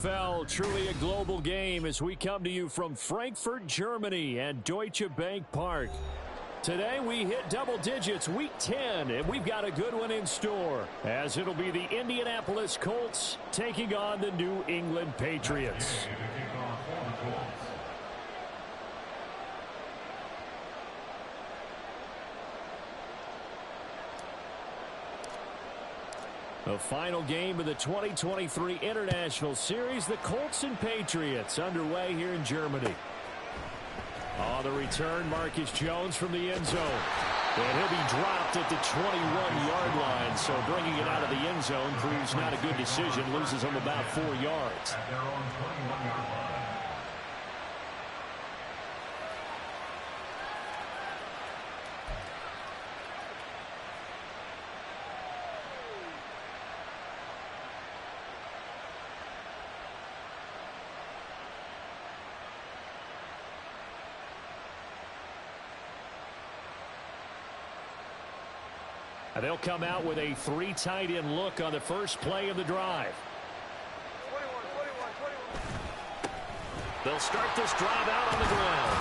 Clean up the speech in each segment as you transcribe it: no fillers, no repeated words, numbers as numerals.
NFL, truly a global game as we come to you from Frankfurt, Germany at Deutsche Bank Park. Today we hit double digits, week 10, and we've got a good one in store as it'll be the Indianapolis Colts taking on the New England Patriots. The final game of the 2023 International Series, the Colts and Patriots underway here in Germany. On the return, Marcus Jones from the end zone. And he'll be dropped at the 21-yard line, so bringing it out of the end zone proves not a good decision, loses him about 4 yards. They'll come out with a 3 tight end look on the first play of the drive. 21. They'll start this drive out on the ground.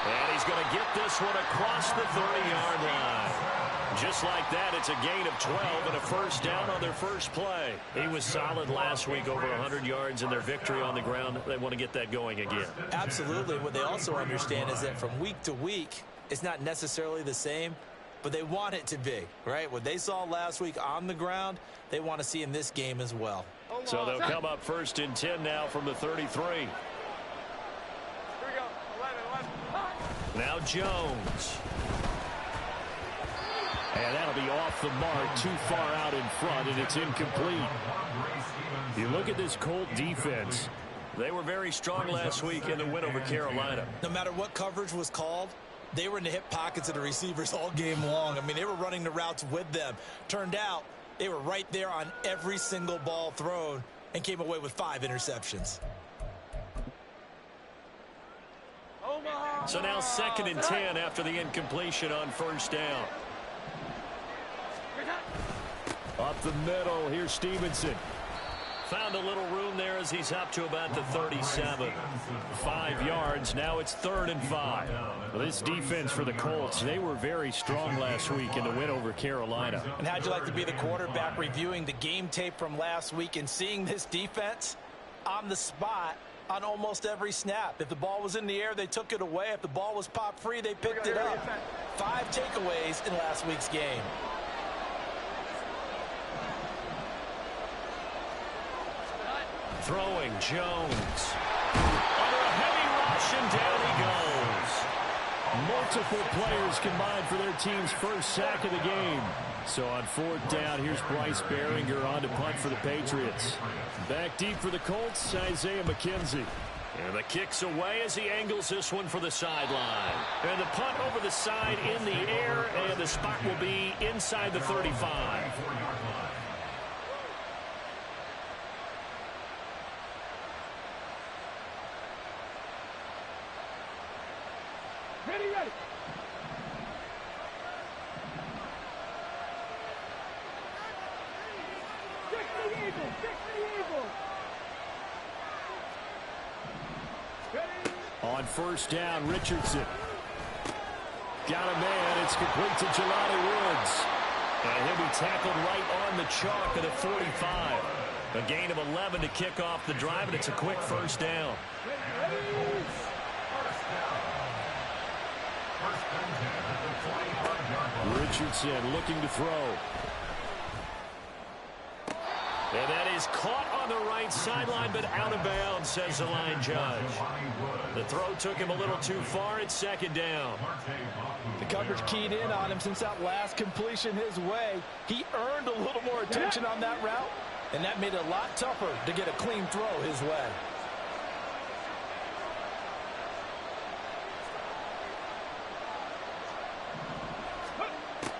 And he's going to get this one across the 30-yard line. Just like that, it's a gain of 12 and a first down on their first play. He was solid last week, over 100 yards in their victory on the ground. They want to get that going again. Absolutely. What they also understand is that from week to week, it's not necessarily the same, but they want it to be, right? What they saw last week on the ground, they want to see in this game as well. So they'll come up first and 10 now from the 33. Here we go. 11. Now Jones. And that'll be off the mark, too far out in front, and it's incomplete. You look at this Colt defense. They were very strong last week in the win over Carolina. No matter what coverage was called, they were in the hip pockets of the receivers all game long. I mean, they were running the routes with them. Turned out they were right there on every single ball thrown and came away with 5 interceptions. So now 2nd and 10 after the incompletion on first down. Up the middle, here's Stevenson. Found a little room there as he's up to about the 37. 5 yards, now it's 3rd and 5. Well, this defense for the Colts, they were very strong last week in the win over Carolina. And how'd you like to be the quarterback reviewing the game tape from last week and seeing this defense on the spot on almost every snap? If the ball was in the air, they took it away. If the ball was pop free, they picked it up. 5 takeaways in last week's game. Throwing Jones. Under a heavy rush, and down he goes. Multiple players combined for their team's first sack of the game. So on 4th down, here's Bryce Behringer on to punt for the Patriots. Back deep for the Colts, Isaiah McKenzie. And the kick's away as he angles this one for the sideline. And the punt over the side in the air, and the spot will be inside the 35. Ready. Stick to the Eagles. Ready. On first down, Richardson. Got a man. It's complete to Jelani Woods. And he'll be tackled right on the chalk at the 45. A gain of 11 to kick off the drive, and it's a quick first down. Ready. Richardson looking to throw. And that is caught on the right sideline, but out of bounds, says the line judge. The throw took him a little too far. It's 2nd down. The coverage keyed in on him since that last completion his way. He earned a little more attention on that route, and that made it a lot tougher to get a clean throw his way.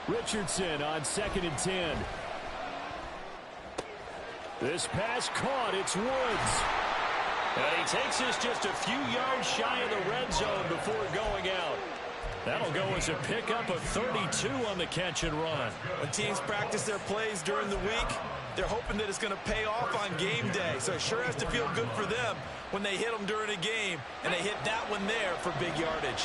Richardson on 2nd and 10. This pass caught. It's Woods. And he takes this just a few yards shy of the red zone before going out. That'll go as a pickup of 32 on the catch and run. When teams practice their plays during the week, they're hoping that it's going to pay off on game day. So it sure has to feel good for them when they hit them during a game, and they hit that one there for big yardage.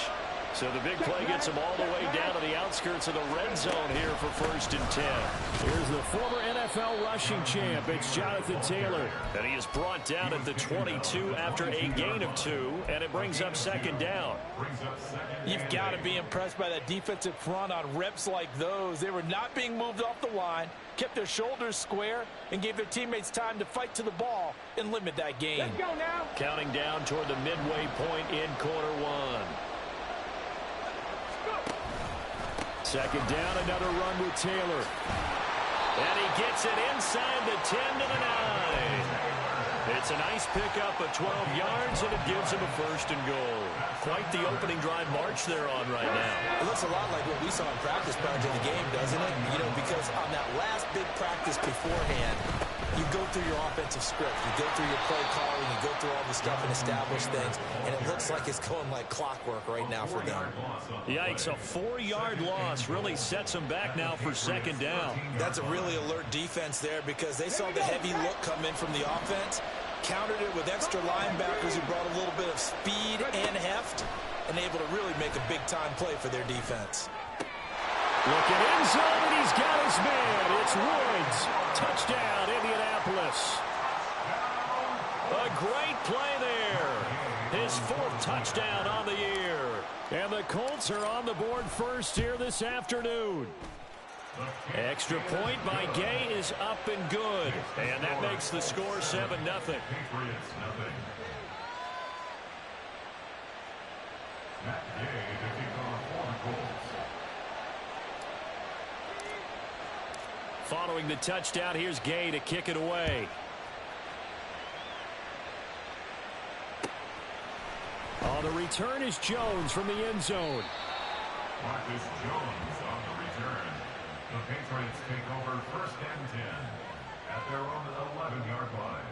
So the big play gets them all the way down to the outskirts of the red zone here for 1st and 10. Here's the former NFL rushing champ. It's Jonathan Taylor. And he is brought down at the 22 after a gain of 2, and it brings up 2nd down. You've got to be impressed by that defensive front on reps like those. They were not being moved off the line, kept their shoulders square, and gave their teammates time to fight to the ball and limit that gain. Let's go now. Counting down toward the midway point in quarter 1. 2nd down, another run with Taylor. And he gets it inside the 10 to the 9. It's a nice pickup of 12 yards, and it gives him a 1st and goal. Quite the opening drive march they're on right now. It looks a lot like what we saw in practice prior to the game, doesn't it? You know, because on that last big practice beforehand, you go through your offensive script. You go through your play calling. You go through all the stuff and establish things. And it looks like it's going like clockwork right now for them. Yikes, a 4-yard loss really sets them back now for 2nd down. That's a really alert defense there because they saw the heavy look come in from the offense, countered it with extra linebackers who brought a little bit of speed and heft, and able to really make a big-time play for their defense. Looking in zone, and he's got his man. It's Woods. Touchdown, Indianapolis. A great play there. His 4th touchdown on the year. And the Colts are on the board first here this afternoon. Extra point by Gay is up and good. And that makes the score 7-0. Following the touchdown, here's Gay to kick it away. On the return is Jones from the end zone. Marcus Jones on the return. The Patriots take over 1st and 10 at their own 11-yard line.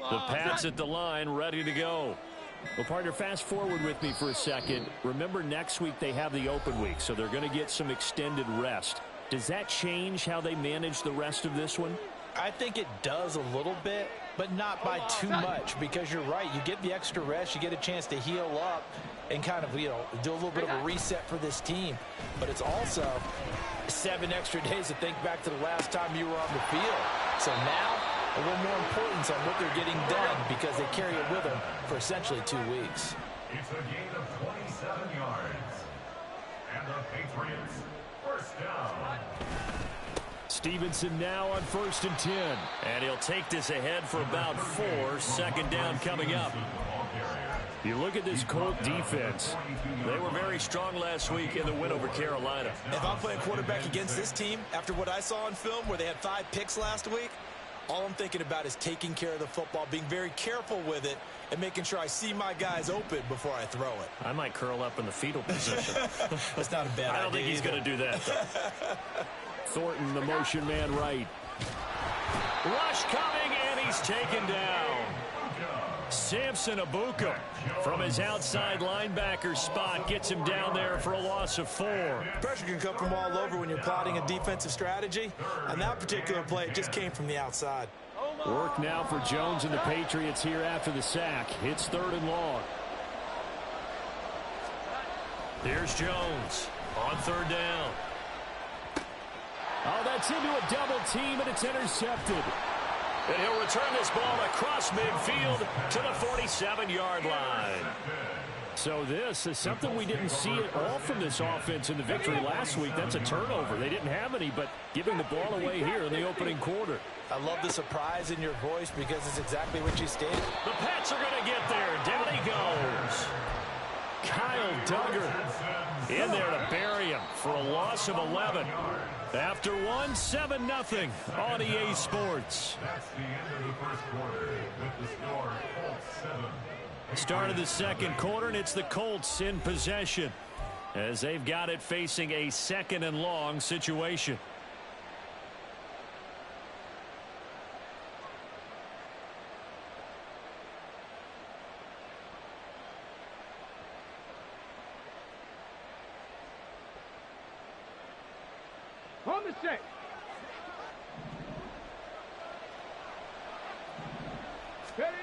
The Pats at the line, ready to go. Well, partner, fast forward with me for a second. Remember, next week they have the open week, so they're going to get some extended rest. Does that change how they manage the rest of this one? I think it does a little bit, but not by too much, because you're right. You get the extra rest. You get a chance to heal up and kind of, you know, do a little bit of a reset for this team. But it's also 7 extra days to think back to the last time you were on the field. So now, a little more importance on what they're getting done because they carry it with them for essentially 2 weeks. It's a gain of 27 yards. And the Patriots, 1st down. Stevenson now on 1st and 10. And he'll take this ahead for about 4. 2nd down coming up. You look at this Colt defense. They were very strong last week in the win over Carolina. If I'm playing quarterback against this team, after what I saw on film where they had 5 picks last week, all I'm thinking about is taking care of the football, being very careful with it, and making sure I see my guys open before I throw it. I might curl up in the fetal position. That's not a bad idea. I don't think he's going to do that, though. Thornton, the motion man right. Rush coming, and he's taken down. Samson Abuka from his outside linebacker spot gets him down there for a loss of 4. Pressure can come from all over when you're plotting a defensive strategy. On that particular play, it just came from the outside. Work now for Jones and the Patriots here after the sack. It's 3rd and long. Here's Jones on 3rd down. Oh, that's into a double team, and it's intercepted. And he'll return this ball across midfield to the 47-yard line. So this is something we didn't see at all from this offense in the victory last week. That's a turnover. They didn't have any, but giving the ball away here in the opening quarter. I love the surprise in your voice because it's exactly what you stated. The Pats are going to get there. Down he goes. Kyle Duggar in there to bury him for a loss of 11. After one, 7-0 on EA Sports. That's the end of the first quarter with the score Colts 7. Start of the second quarter, and it's the Colts in possession as they've got it facing a 2nd and long situation. On the set. Ready.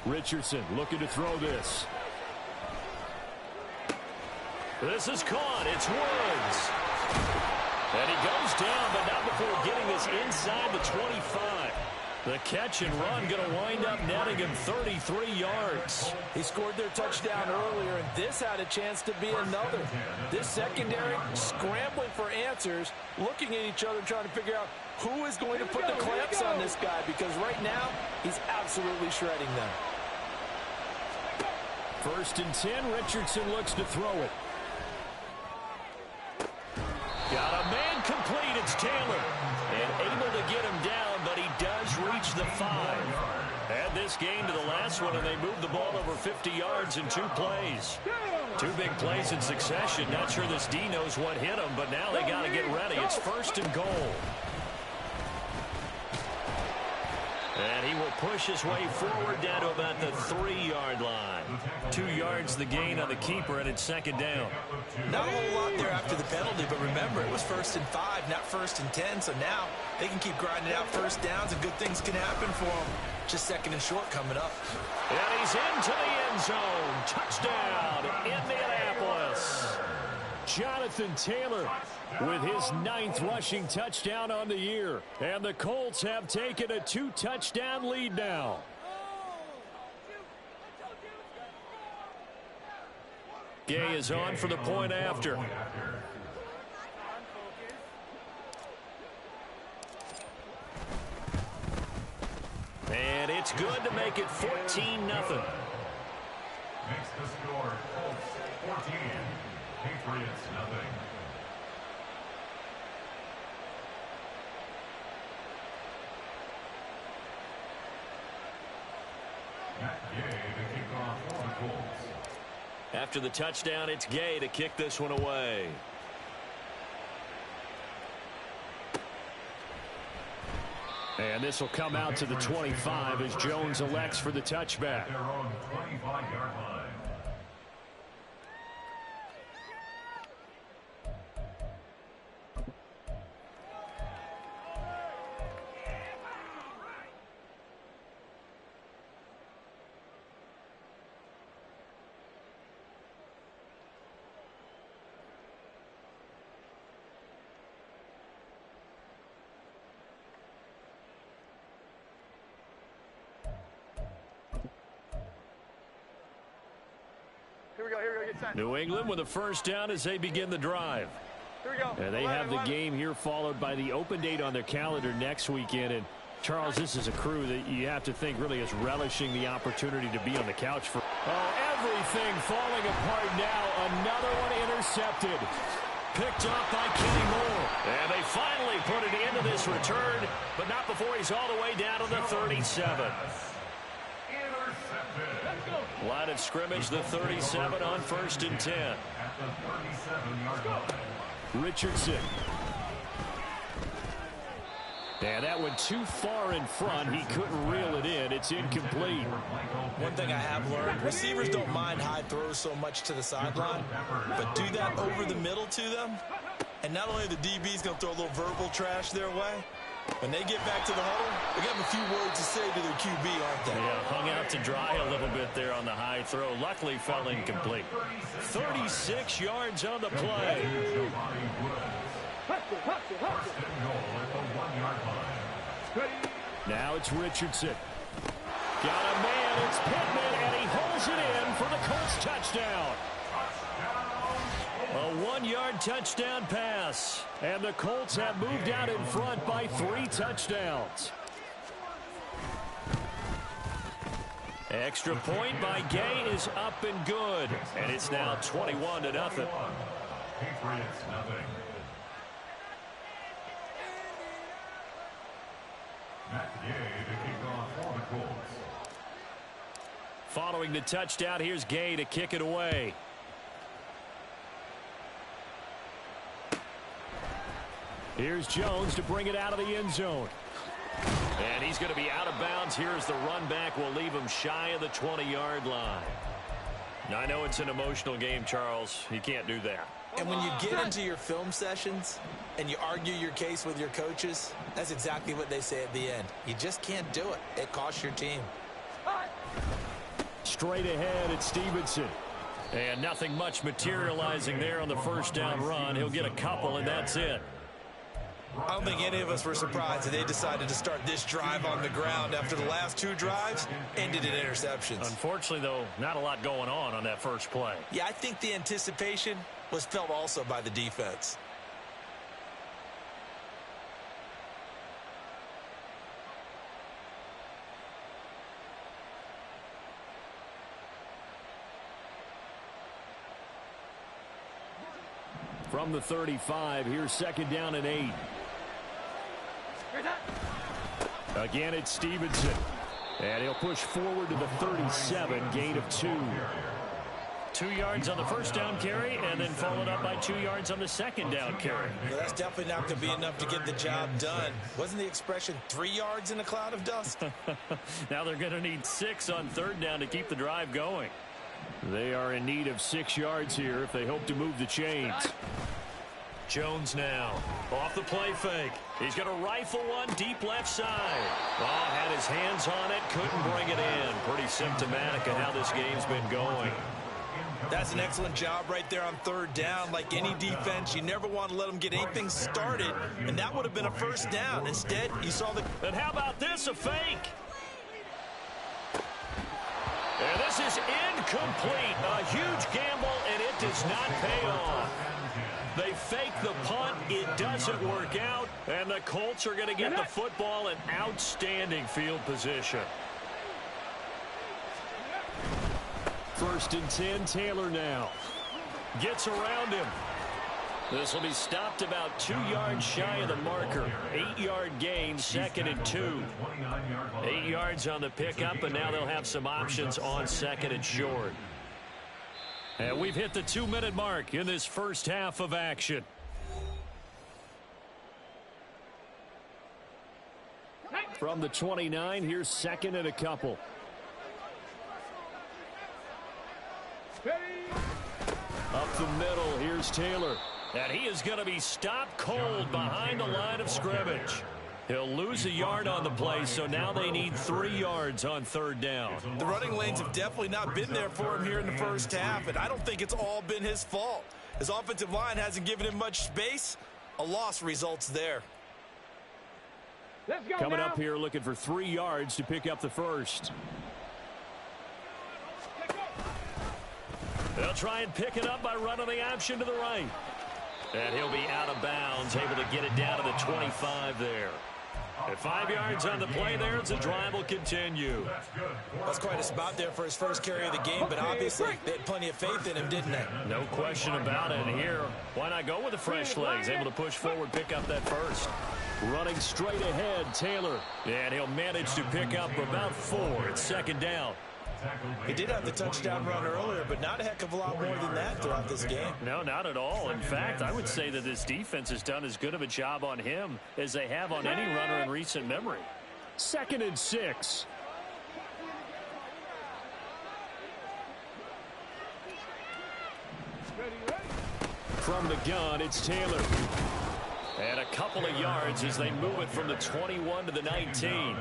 Richardson looking to throw this. This is caught. It's Woods. And he goes down, but not before getting this inside the 25. The catch and run going to wind up netting him 33 yards. He scored their touchdown earlier, and this had a chance to be another. This secondary scrambling for answers, looking at each other, trying to figure out who is going to put the clamps on this guy, because right now he's absolutely shredding them. 1st and 10. Richardson looks to throw it. Got a man complete. It's Taylor. And able to get him down, but he does reach the 5. Add this game to the last one, and they moved the ball over 50 yards in 2 plays. 2 big plays in succession. Not sure this D knows what hit him, but now they got to get ready. It's 1st and goal. And he will push his way forward down to about the 3-yard line. 2 yards the gain on the keeper, and it's 2nd down. Not a whole lot there after the penalty, but remember, it was 1st and 5, not 1st and 10, so now they can keep grinding out first downs, and good things can happen for them. Just 2nd and short coming up. And he's into the end zone. Touchdown, Indianapolis. Jonathan Taylor with his 9th rushing touchdown on the year. And the Colts have taken a 2-touchdown lead now. Gay is on for the point after. And it's good to make it 14-0. Makes the score Colts 14, Patriots nothing. Matt Gay to kick off for the Colts. After the touchdown, it's Gay to kick this one away. And this will come out to the 25 as Jones elects for the touchback. Their own 25-yard line. Here we go, get set. New England with a 1st down as they begin the drive. Here we go. And they have the game here followed by the open date on their calendar next weekend. And Charles, this is a crew that you have to think really is relishing the opportunity to be on the couch for. Oh, everything falling apart now. Another one intercepted. Picked off by Kenny Moore. And they finally put it into this return, but not before he's all the way down to the 37. Line of scrimmage, the 37 on 1st and 10. At the 37-yard line. Richardson. And that went too far in front. He couldn't reel it in. It's incomplete. One thing I have learned, receivers don't mind high throws so much to the sideline, but do that over the middle to them, and not only are the DBs going to throw a little verbal trash their way, when they get back to the huddle, they got a few words to say to their QB, aren't they? Yeah, hung out to dry a little bit there on the high throw. Luckily fell incomplete. 36 yards on the play. Now it's Richardson. Got a man, it's Pittman, and he holds it in for the Colts touchdown. A 1-yard touchdown pass. And the Colts have moved out in front by 3 touchdowns. Extra point by Gay is up and good. And it's now 21-0. Patriots nothing. Matt Gay to kick off for the Colts. Following the touchdown, here's Gay to kick it away. Here's Jones to bring it out of the end zone. And he's going to be out of bounds. Here's the run back. Will leave him shy of the 20-yard line. Now, I know it's an emotional game, Charles. You can't do that. And when you get into your film sessions and you argue your case with your coaches, that's exactly what they say at the end. You just can't do it. It costs your team. Straight ahead, it's Stevenson. And nothing much materializing there on the first down run. He'll get a couple, and that's it. I don't think any of us were surprised that they decided to start this drive on the ground after the last two drives ended in interceptions. Unfortunately, though, not a lot going on that first play. Yeah, I think the anticipation was felt also by the defense. From the 35, here's second down and 8. Again, it's Stevenson. And he'll push forward to the 37, gain of 2. 2 yards on the first down carry, and then followed up by 2 yards on the second down carry. Well, that's definitely not going to be enough to get the job done. Wasn't the expression 3 yards in a cloud of dust? Now they're going to need 6 on third down to keep the drive going. They are in need of 6 yards here if they hope to move the chains. Jones now off the play fake. He's going to rifle one deep left side. Oh, had his hands on it, couldn't bring it in. Pretty symptomatic of how this game's been going. That's an excellent job right there on third down. Like any defense, you never want to let them get anything started, and that would have been a first down. Instead, you saw the... And how about this, a fake? And this is incomplete. A huge gamble, and it does not pay off. They fake the punt. It doesn't work out, and the Colts are going to get the football in outstanding field position. First and 10, Taylor now. Gets around him. This will be stopped about 2 yards shy of the marker. 8-yard gain, second and 2. 8 yards on the pickup, and now they'll have some options on second and short. And we've hit the 2-minute mark in this first half of action. From the 29, here's second and a couple. Up the middle, here's Taylor. And he is going to be stopped cold behind the line of scrimmage. He'll lose a yard on the play, so now they need 3 yards on third down. The running lanes have definitely not been there for him here in the first half, and I don't think it's all been his fault. His offensive line hasn't given him much space. A loss results there. Let's go Coming now. up here looking for 3 yards to pick up the first. They'll try and pick it up by running the option to the right. And he'll be out of bounds, able to get it down to the 25 there. At 5 yards on the play there, the drive will continue. That's quite a spot there for his first carry of the game, but obviously they had plenty of faith in him, didn't they? No question about it. And here, why not go with the fresh legs? Able to push forward, pick up that first. Running straight ahead, Taylor. And he'll manage to pick up about 4. It's second down. He did have the touchdown run earlier, but not a heck of a lot more than that throughout this game. No, not at all. In fact, I would say that this defense has done as good of a job on him as they have on any runner in recent memory. Second and 6. From the gun, it's Taylor. And a couple of yards as they move it from the 21 to the 19.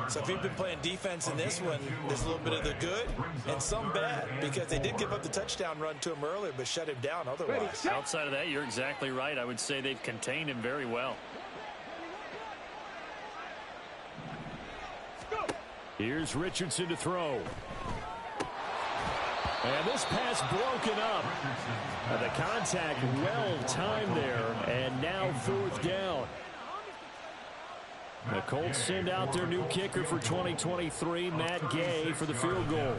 So if you've been playing defense in this one, there's a little bit of the good and some bad, because they did give up the touchdown run to him earlier but shut him down otherwise. Outside of that, you're exactly right. I would say they've contained him very well. Here's Richardson to throw. And this pass broken up. The contact well timed there, and now fourth down. The Colts send out their new kicker for 2023, Matt Gay, for the field goal.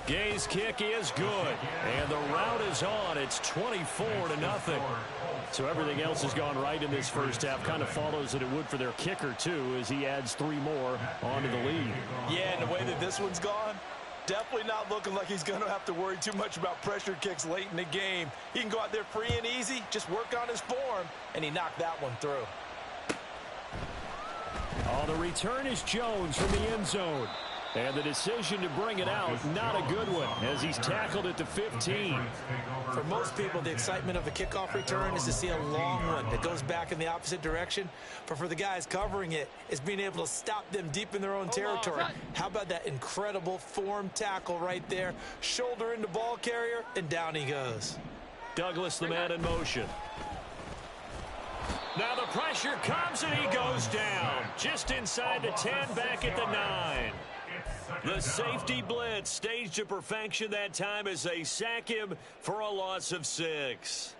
Gay's kick is good, and the route is on. It's 24-0. So everything else has gone right in this first half. Kind of follows that it would for their kicker, too, as he adds 3 more onto the lead. Yeah, and the way that this one's gone, definitely not looking like he's going to have to worry too much about pressure kicks late in the game. He can go out there free and easy, just work on his form, and he knocked that one through. Oh, the return is Jones from the end zone. And the decision to bring it out, not a good one, as he's tackled at the 15. For most people, the excitement of a kickoff return is to see a long one that goes back in the opposite direction. But for the guys covering it, it's being able to stop them deep in their own territory. How about that incredible form tackle right there? Shoulder into ball carrier, and down he goes. Douglas, the man in motion. Now the pressure comes, and he goes down. Just inside the 10, back at the 9. The safety blitz staged to perfection that time as they sack him for a loss of 6.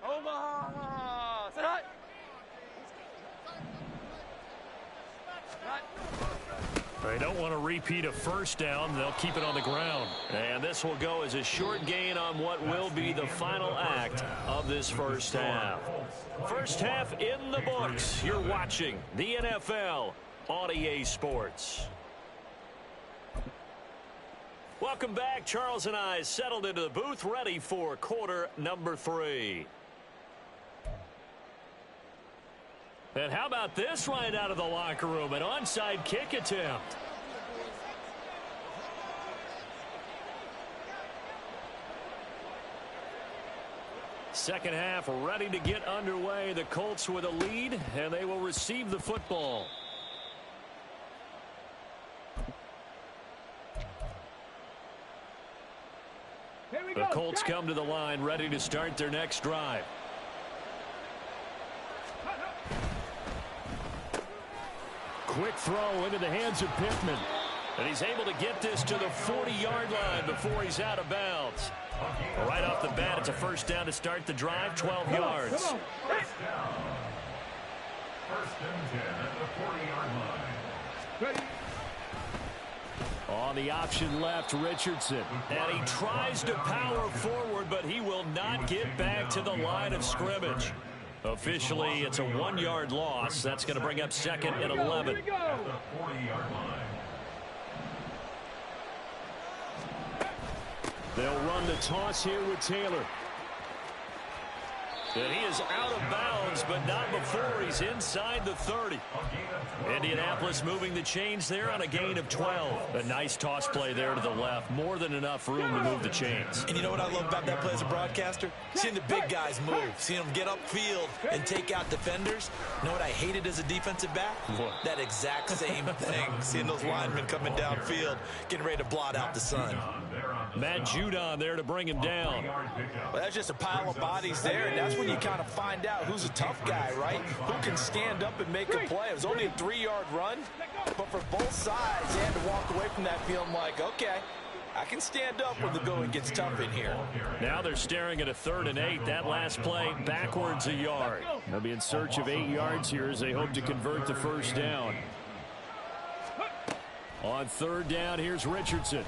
Omaha! Sit high! They don't want to repeat a first down. They'll keep it on the ground. And this will go as a short gain on what will be the final act of this first half. First half in the books. You're watching the NFL on EA Sports. Welcome back. Charles and I settled into the booth, ready for quarter number 3. And how about this right out of the locker room? An onside kick attempt. Second half ready to get underway. The Colts with a lead, and they will receive the football. The Colts come to the line ready to start their next drive. Quick throw into the hands of Pittman. And he's able to get this to the 40-yard line before he's out of bounds. Right off the bat, it's a first down to start the drive, 12 yards. First down. First and 10 at the 40-yard line. Ready. On the option left, Richardson. And he tries to power forward, but he will not get back to the line of scrimmage. Officially, it's a 1-yard loss. That's going to bring up second and 11. At the 40-yard line. They'll run the toss here with Taylor. And he is out of bounds, but not before he's inside the 30. Indianapolis moving the chains there on a gain of 12. A nice toss play there to the left. More than enough room to move the chains. And you know what I love about that play as a broadcaster? Seeing the big guys move. Seeing them get upfield and take out defenders. You know what I hated as a defensive back? What? That exact same thing. Seeing those linemen coming downfield, getting ready to blot out the sun. Matt Judon there to bring him down. Well, that's just a pile of bodies there, and that's when you kind of find out who's a tough guy, right? Who can stand up and make a play. It was only a 3-yard run, but for both sides, they had to walk away from that feeling like, okay, I can stand up when the going gets tough in here. Now they're staring at a 3rd and 8. That last play backwards a yard. They'll be in search of 8 yards here as they hope to convert the first down. On 3rd down, here's Richardson.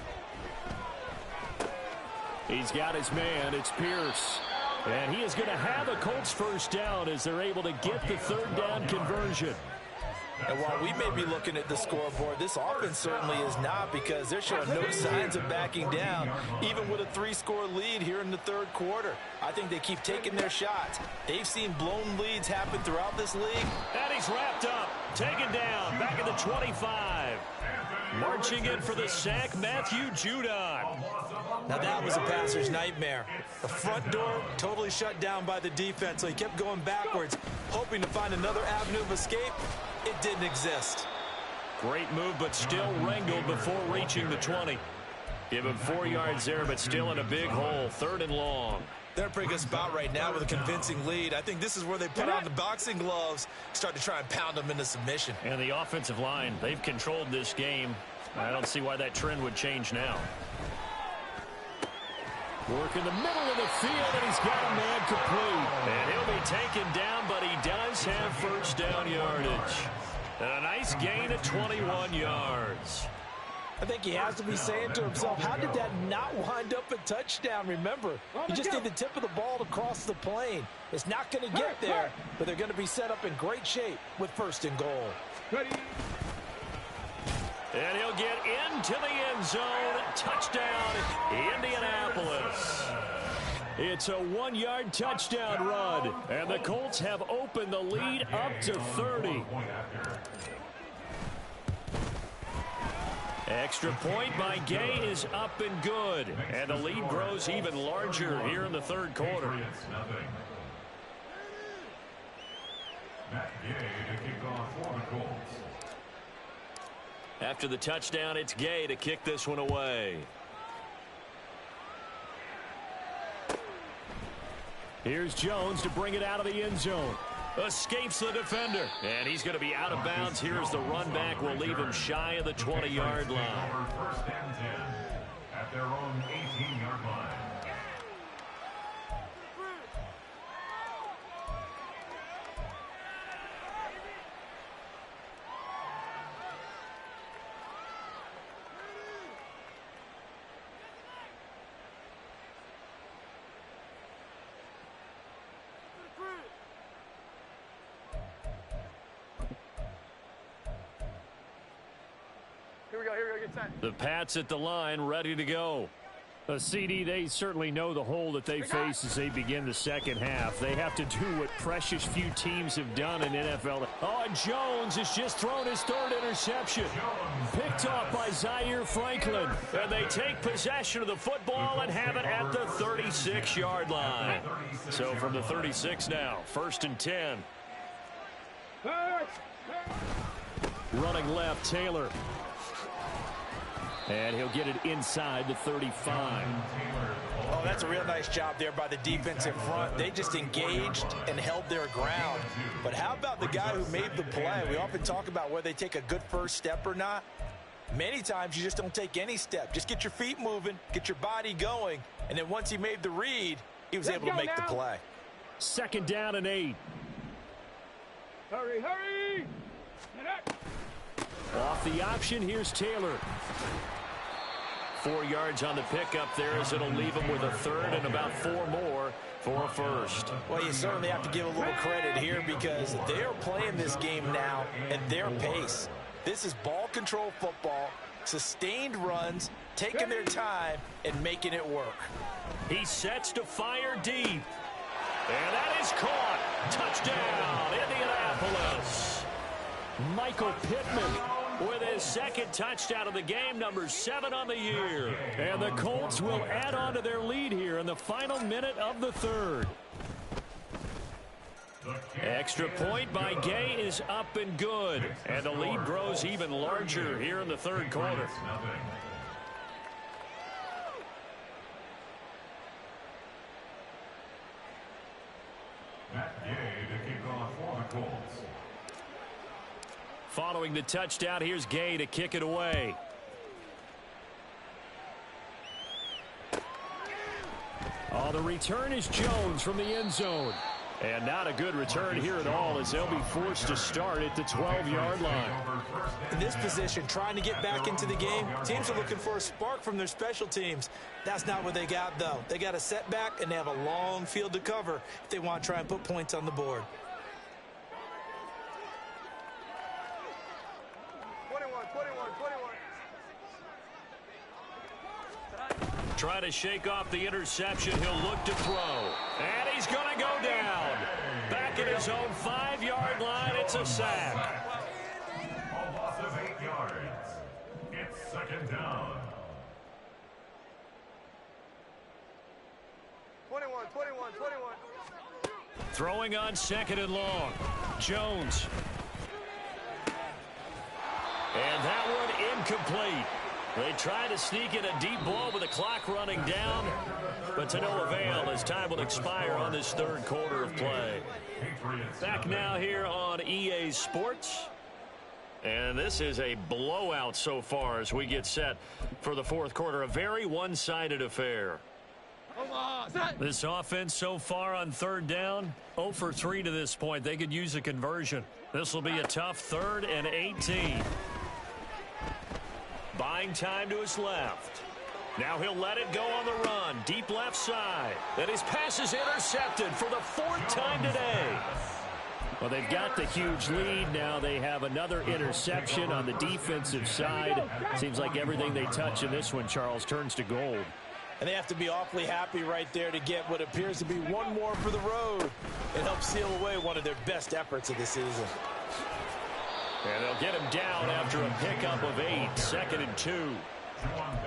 He's got his man. It's Pierce. And he is going to have a Colts first down as they're able to get the 3rd down conversion. And while we may be looking at the scoreboard, this offense certainly is not, because they're showing no signs of backing down, even with a 3-score lead here in the 3rd quarter. I think they keep taking their shots. They've seen blown leads happen throughout this league. And he's wrapped up, taken down, back at the 25. Marching in for the sack, Matthew Judon. Now that was a passer's nightmare. The front door totally shut down by the defense, so he kept going backwards, hoping to find another avenue of escape. It didn't exist. Great move, but still wrangled before reaching the 20. Give him 4 yards there, but still in a big hole. 3rd and long. They're in a pretty good spot right now with a convincing lead. I think this is where they put on the boxing gloves, start to try and pound them into submission. And the offensive line, they've controlled this game. I don't see why that trend would change now. Working the middle of the field, and he's got a man complete. And he'll be taken down, but he does have first down yardage. And a nice gain of 21 yards. I think he has to be saying to himself, how did that not wind up a touchdown? Remember, he just did the tip of the ball to cross the plane. It's not going to get there, but they're going to be set up in great shape with first and goal. And he'll get into the end zone. Touchdown, Indianapolis. It's a 1-yard touchdown run, and the Colts have opened the lead up to 30. Extra point by Gay is up and good, and the lead grows even larger here in the third quarter. Matt Gay to kick off for the Colts. After the touchdown, it's Gay to kick this one away. Here's Jones to bring it out of the end zone. Escapes the defender. And he's going to be out of bounds. Here's the run back. Will leave him shy of the 20-yard line. First and 10 at their own 18-yard line. Here we go, get set. The Pats at the line, ready to go. CD, they certainly know the hole that they face as they begin the second half. They have to do what precious few teams have done in NFL. Oh, and Jones has just thrown his third interception. Picked off by Zaire Franklin. And they take possession of the football and have it at the 36-yard line. So from the 36 now, first and 10. Running left, Taylor. And he'll get it inside the 35. Oh, that's a real nice job there by the defensive front. They just engaged and held their ground. But how about the guy who made the play? We often talk about whether they take a good first step or not. Many times you just don't take any step. Just get your feet moving, get your body going, and then once he made the read, he was able to make the play. Second down and 8. Hurry! Off the option, here's Taylor. 4 yards on the pickup there as it'll leave him with a third and about 4 more for a first. Well, you certainly have to give a little credit here because they're playing this game now at their pace. This is ball control football, sustained runs, taking their time and making it work. He sets to fire deep. And that is caught. Touchdown, Indianapolis. Michael Pittman with his second touchdown of the game, number 7 on the year. And the Colts will add on to their lead here in the final minute of the third. Extra point by Gay is up and good. And the lead grows even larger here in the third quarter. Matt Gay to kick off for the Colts. Following the touchdown, here's Gay to kick it away. Oh, the return is Jones from the end zone. And not a good return here at all as they'll be forced to start at the 12-yard line. In this position, trying to get back into the game, teams are looking for a spark from their special teams. That's not what they got, though. They got a setback, and they have a long field to cover if they want to try and put points on the board. 21. Try to shake off the interception. He'll look to throw. And he's going to go down. Back at his own 5-yard line. It's a sack. A loss of 8 yards. It's second down. 21. Throwing on second and long. Jones. And that one incomplete. They try to sneak in a deep ball with the clock running down, but to no avail as time will expire on this third quarter of play. Back now here on EA Sports. And this is a blowout so far as we get set for the fourth quarter. A very one-sided affair. This offense so far on third down, 0 for 3 to this point. They could use a conversion. This will be a tough 3rd and 18. Buying time to his left. Now he'll let it go on the run. Deep left side. And his pass is intercepted for the 4th time today. Well, they've got the huge lead. Now they have another interception on the defensive side. Seems like everything they touch in this one, Charles, turns to gold. And they have to be awfully happy right there to get what appears to be one more for the road. It helps seal away one of their best efforts of the season. And they'll get him down after a pickup of 8, 2nd and 2.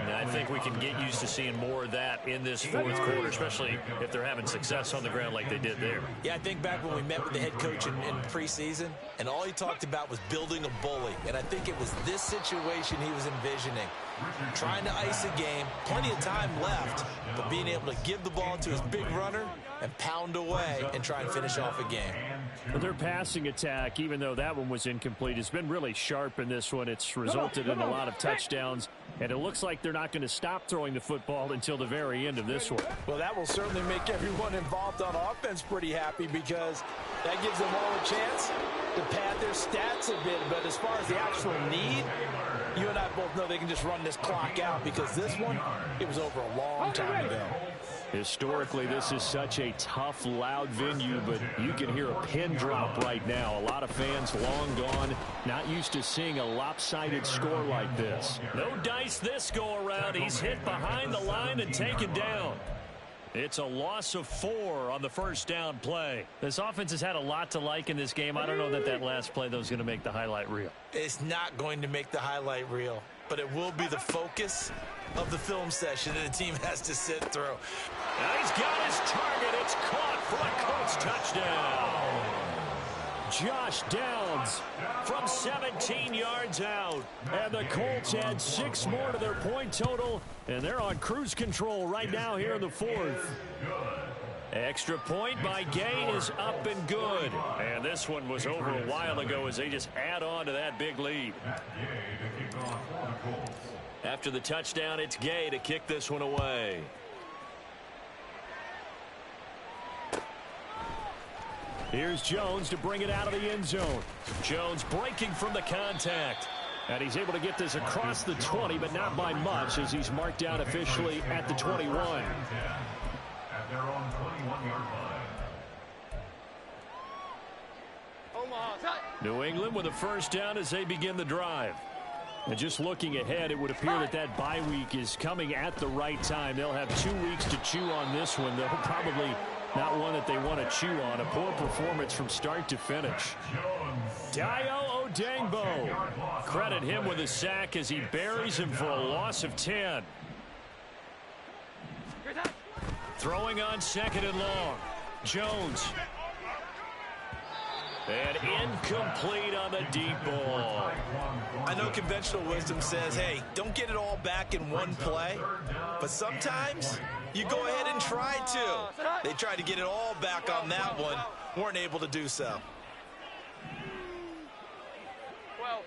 And I think we can get used to seeing more of that in this 4th quarter, especially if they're having success on the ground like they did there. Yeah, I think back when we met with the head coach in preseason, and all he talked about was building a bully. And I think it was this situation he was envisioning. Trying to ice a game, plenty of time left, but being able to give the ball to his big runner and pound away and try and finish off a game. But their passing attack, even though that one was incomplete, has been really sharp in this one. It's resulted in a lot of touchdowns, and it looks like they're not going to stop throwing the football until the very end of this one. Well, that will certainly make everyone involved on offense pretty happy, because that gives them all a chance to pad their stats a bit. But as far as the actual need, you and I both know they can just run this clock out, because this one, it was over a long time ago. Historically, this is such a tough, loud venue, but you can hear a pin drop right now. A lot of fans long gone, not used to seeing a lopsided score like this. No dice this go-around. He's hit behind the line and taken down. It's a loss of 4 on the first down play. This offense has had a lot to like in this game. I don't know that last play, though, is going to make the highlight reel. It's not going to make the highlight reel, but it will be the focus of the film session that the team has to sit through. Now he's got his target. It's caught for a Colts touchdown. Josh Downs from 17 yards out. And the Colts add 6 more to their point total, and they're on cruise control right now here in the 4th. Extra point by Gay is up and good. And this one was over a while ago as they just add on to that big lead. After the touchdown, it's Gay to kick this one away. Here's Jones to bring it out of the end zone. Jones breaking from the contact. And he's able to get this across the 20, but not by much, as he's marked down officially at the 21. At their own 21-yard line. New England with a first down as they begin the drive. And just looking ahead, it would appear that bye week is coming at the right time. They'll have 2 weeks to chew on this one. They'll probably not one that they want to chew on. A poor performance from start to finish. Dayo Odangbo. Credit him with a sack as he buries him for a loss of 10. Throwing on 2nd and long. Jones. And incomplete on the deep ball. I know conventional wisdom says, hey, don't get it all back in one play. But sometimes you go ahead and try to. They tried to get it all back on that one. Weren't able to do so. 12.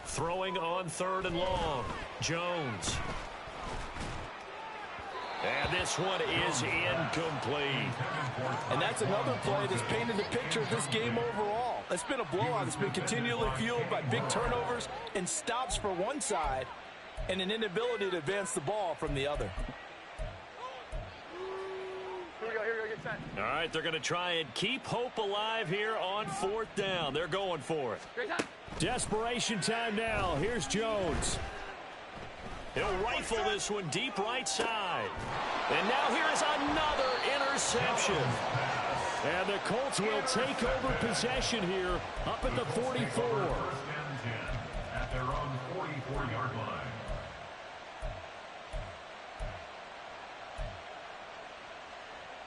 Throwing on 3rd and long. Jones. And this one is incomplete. And that's another play that's painted the picture of this game overall. It's been a blowout. It's been continually fueled by big turnovers and stops for one side and an inability to advance the ball from the other. Here we go, get set. All right, they're going to try and keep hope alive here on 4th down. They're going for it. Great time. Desperation time now. Here's Jones. He'll rifle this one deep right side. And now here is another interception. And the Colts will take over possession here up at the 44. First and 10 at their own 44-yard line.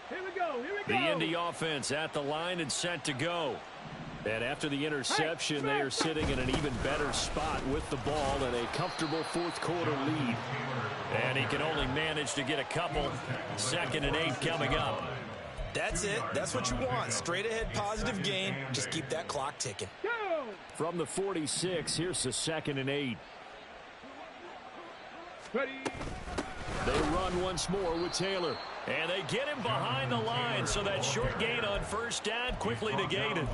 Here we go. The Indy offense at the line and set to go. And after the interception, they are sitting in an even better spot with the ball and a comfortable 4th quarter lead. And he can only manage to get a couple. 2nd and 8 coming up. That's it. That's what you want. Straight ahead positive gain. Just keep that clock ticking. From the 46, here's the 2nd and 8. Ready. They run once more with Taylor. And they get him behind the line, so that short gain on first down quickly negated.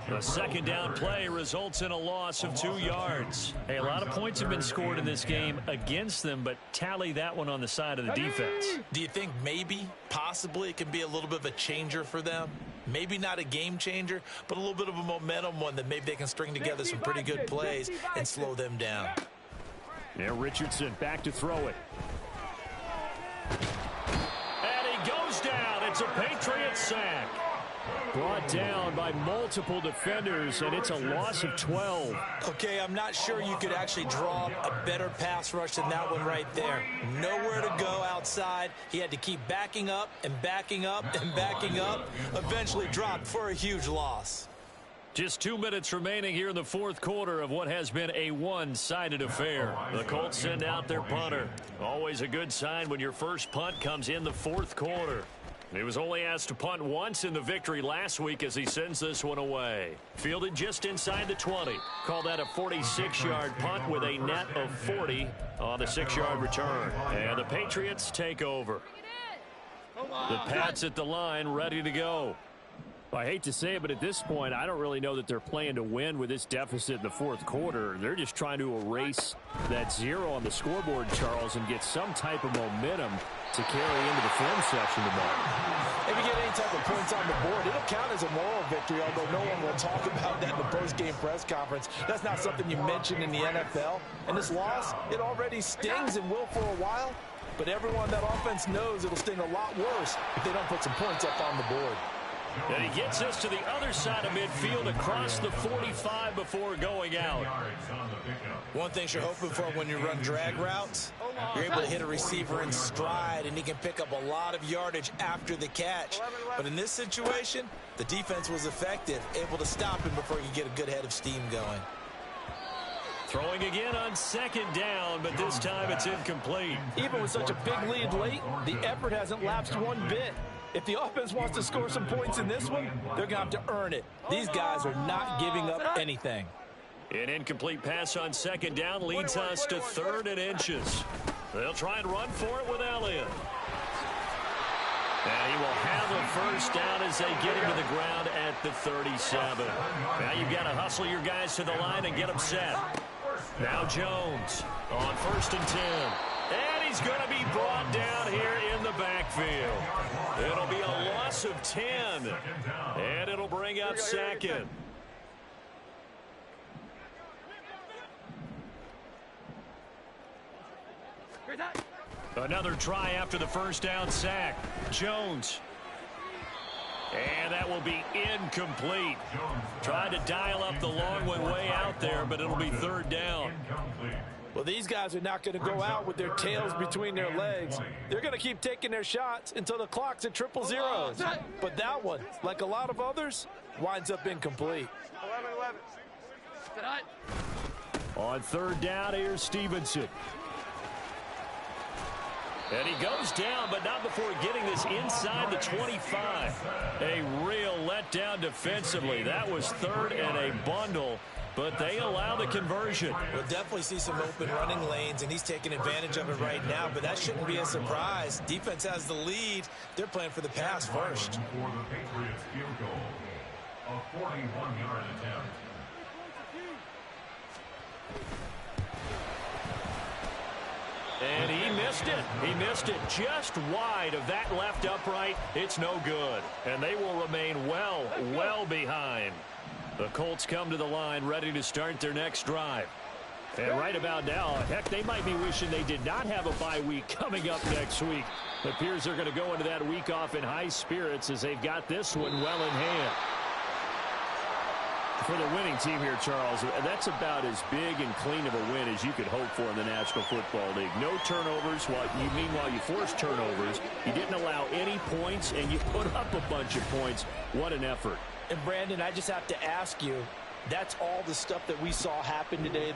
The second down play results in a loss of 2 yards. Hey, a lot of points have been scored in this game against them, but tally that one on the side of the defense. Do you think maybe, possibly, it can be a little bit of a changer for them? Maybe not a game changer, but a little bit of a momentum one that maybe they can string together some pretty good plays and slow them down. Yeah, Richardson back to throw it. Goes down. It's a Patriots sack. Brought down by multiple defenders, and it's a loss of 12. Okay, I'm not sure you could actually draw a better pass rush than that one right there. Nowhere to go outside. He had to keep backing up and backing up and backing up. Eventually dropped for a huge loss. Just 2 minutes remaining here in the fourth quarter of what has been a one-sided affair. The Colts send out their punter. Always a good sign when your first punt comes in the fourth quarter. He was only asked to punt once in the victory last week as he sends this one away. Fielded just inside the 20. Call that a 46-yard punt with a net of 40 on the 6-yard return. And the Patriots take over. The Pats at the line ready to go. I hate to say it, but at this point, I don't really know that they're playing to win with this deficit in the fourth quarter. They're just trying to erase that 0 on the scoreboard, Charles, and get some type of momentum to carry into the film section tomorrow. If you get any type of points on the board, it'll count as a moral victory, although no one will talk about that in the post-game press conference. That's not something you mention in the NFL. And this loss, it already stings and will for a while, but everyone on that offense knows it'll sting a lot worse if they don't put some points up on the board. And he gets us to the other side of midfield across the 45 before going out. One thing you're hoping for when you run drag routes, you're able to hit a receiver in stride, and he can pick up a lot of yardage after the catch. But in this situation, the defense was effective, able to stop him before he could get a good head of steam going. Throwing again on second down, but this time it's incomplete. Even with such a big lead late, the effort hasn't lapsed one bit. If the offense wants to score some points in this one, they're going to have to earn it. These guys are not giving up anything. An incomplete pass on second down leads us to 3rd and inches. They'll try and run for it with Elliott. And he will have a first down as they get him to the ground at the 37. Now you've got to hustle your guys to the line and get them set. Now Jones on 1st and 10. And he's going to be brought down here in the backfield. It'll be a loss of 10. And it'll bring up 2nd. Another try after the first down sack. Jones. And that will be incomplete. Tried to dial up the long one way out there, but it'll be 3rd down. Well, these guys are not going to go out with their tails between their legs. They're going to keep taking their shots until the clock's at 000. But that one, like a lot of others, winds up incomplete. 11-11. On 3rd down, here's Stevenson. And he goes down, but not before getting this inside the 25. A real letdown defensively. That was 3rd and a bundle, but they allow the conversion. We'll definitely see some open running lanes, and he's taking advantage of it right now, but that shouldn't be a surprise. Defense has the lead. They're playing for the pass first. For the Patriots field goal, a 41-yard attempt. And he missed it. He missed it just wide of that left upright. It's no good. And they will remain well behind. The Colts come to the line ready to start their next drive. And right about now, heck, they might be wishing they did not have a bye week coming up next week. It appears they're going to go into that week off in high spirits as they've got this one well in hand. For the winning team here, Charles, that's about as big and clean of a win as you could hope for in the National Football League. No turnovers. Meanwhile, you forced turnovers. You didn't allow any points, and you put up a bunch of points. What an effort. And, Brandon, I just have to ask you, that's all the stuff that we saw happen today.